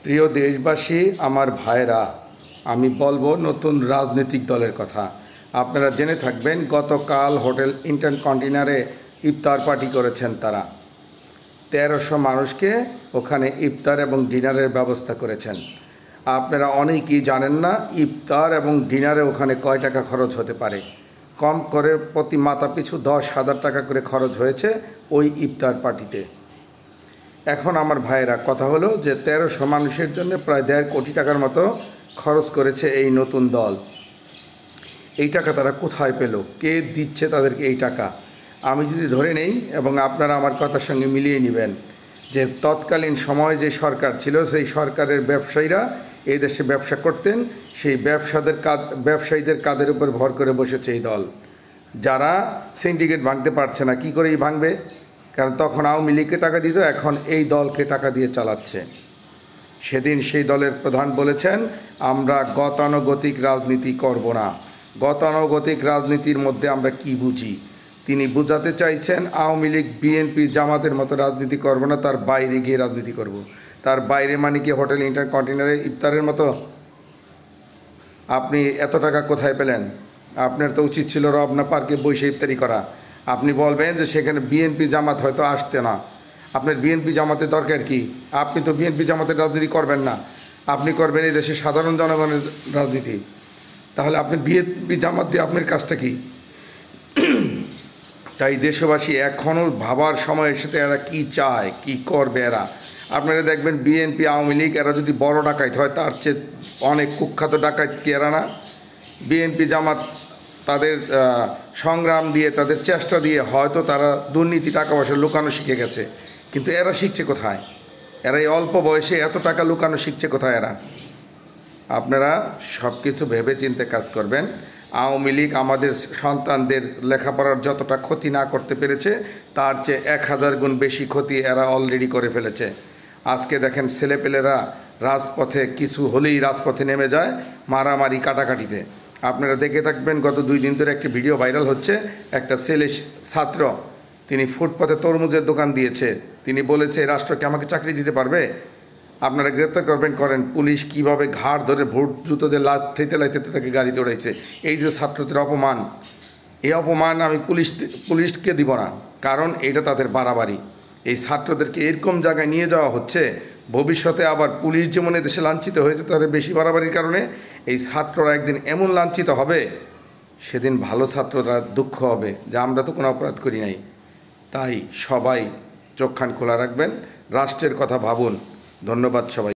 প্রিয় দেশবাসী, আমার ভাইরা, আমি বলবো নতুন রাজনৈতিক দলের কথা। আপনারা জেনে থাকবেন গতকাল হোটেল ইন্টারকন্টিনেন্টালে ইফতার পার্টি করেছেন তারা। 1300 মানুষকে ওখানে ইফতার এবং ডিনারের ব্যবস্থা করেছেন। আপনারা অনেকেই জানেন না ইফতার এবং ডিনারে ওখানে কয় টাকা খরচ হতে পারে। কম করে প্রতি মাথা পিছু 10,000 টাকা করে খরচ হয়েছে ওই ইফতার পার্টিতে। এখন আমার ভাইয়েরা, কথা হলো যে 1300 মানুষের জন্য প্রায় 1.5 কোটি টাকার মতো খরচ করেছে এই নতুন দল। এই টাকা তারা কোথায় পেল? কে দিচ্ছে তাদেরকে এই টাকা? আমি যদি ধরে নেই এবং আপনারা আমার কথার সঙ্গে মিলিয়ে নেবেন যে তৎকালীন সময় যে সরকার ছিল সেই সরকারের ব্যবসায়ীরা এই দেশে ব্যবসা করতেন, সেই ব্যবসায়ীদের কাঁধের উপর ভর করে বসেছে এই দল। যারা সিন্ডিকেট ভাঙতে পারছে না, কি করেই ভাঙবে? কারণ তখন আওয়ামী লীগকে টাকা দিত, এখন এই দলকে টাকা দিয়ে চালাচ্ছে। সেদিন সেই দলের প্রধান বলেছেন, আমরা গতানুগতিক রাজনীতি করব না। গতানুগতিক রাজনীতির মধ্যে আমরা কি বুঝি? তিনি বোঝাতে চাইছেন আওয়ামী লীগ, বিএনপি, জামাতের মতো রাজনীতি করব না, তার বাইরে গিয়ে রাজনীতি করব। তার বাইরে মানে কি হোটেল ইন্টারকন্টিনেন্টালে ইফতারের মতো? আপনি এত টাকা কোথায় পেলেন? আপনার তো উচিত ছিল রমনা পার্কে বসে ইফতারি করা। আপনি বলবেন যে সেখানে বিএনপি জামাত হয়তো আসতে না। আপনার বিএনপি জামাতের দরকার কি? আপনি তো বিএনপি জামাতের রাজনীতি করবেন না, আপনি করবেন এই দেশের সাধারণ জনগণের রাজনীতি। তাহলে আপনি বিএনপি জামাত দিয়ে আপনার কাজটা কি? তাই দেশবাসী, এখনও ভাবার সময় এসেছে এরা কি চায়, কি করবে এরা। আপনারা দেখবেন বিএনপি, আওয়ামী লীগ এরা যদি বড় ডাকাইত হয় তার চেয়ে অনেক কুখ্যাত ডাকাইত কি এরা না? বিএনপি জামাত তাদের সংগ্রাম দিয়ে, তাদের চেষ্টা দিয়ে হয়তো তারা দুর্নীতি, টাকা পয়সা লুকানো শিখে গেছে, কিন্তু এরা শিখছে কোথায়? এরা এই অল্প বয়সে এত টাকা লুকানো শিখছে কোথায় এরা? আপনারা সব কিছু ভেবে চিন্তে কাজ করবেন। আওয়ামী লীগ আমাদের সন্তানদের লেখাপড়ার যতটা ক্ষতি না করতে পেরেছে তার চেয়ে 1000 গুণ বেশি ক্ষতি এরা অলরেডি করে ফেলেছে। আজকে দেখেন ছেলেপেলেরা রাজপথে, কিছু হলেই রাজপথে নেমে যায় মারামারি, কাটাকাটিতে। আপনারা দেখে থাকবেন গত 2 দিন ধরে একটি ভিডিও ভাইরাল হচ্ছে। একটা ছেলে ছাত্র, তিনি ফুটপাতে তরমুজের দোকান দিয়েছে। তিনি বলেছে রাষ্ট্রকে আমাকে চাকরি দিতে পারবে? আপনারা গ্রেপ্তার করবেন, করেন। পুলিশ কিভাবে ঘাড় ধরে ভোট জুতো দিয়ে লাইতে তাকে গাড়িতে উড়াইছে। এই যে ছাত্রদের অপমান, এই অপমান আমি পুলিশকে দিব না, কারণ এটা তাদের বাড়াবাড়ি। এই ছাত্রদেরকে এরকম জায়গায় নিয়ে যাওয়া হচ্ছে, ভবিষ্যতে আবার পুলিশ যেমন দেশে লাঞ্ছিত হয়েছে তাদের বেশি বাড়াবাড়ির কারণে এই ছাত্ররা একদিন এমন লাঞ্ছিত হবে, সেদিন ভালো ছাত্ররা দুঃখ হবে যে আমরা তো কোনো অপরাধ করি নাই। তাই সবাই চোখ কান খোলা রাখবেন, রাষ্ট্রের কথা ভাবুন। ধন্যবাদ সবাই।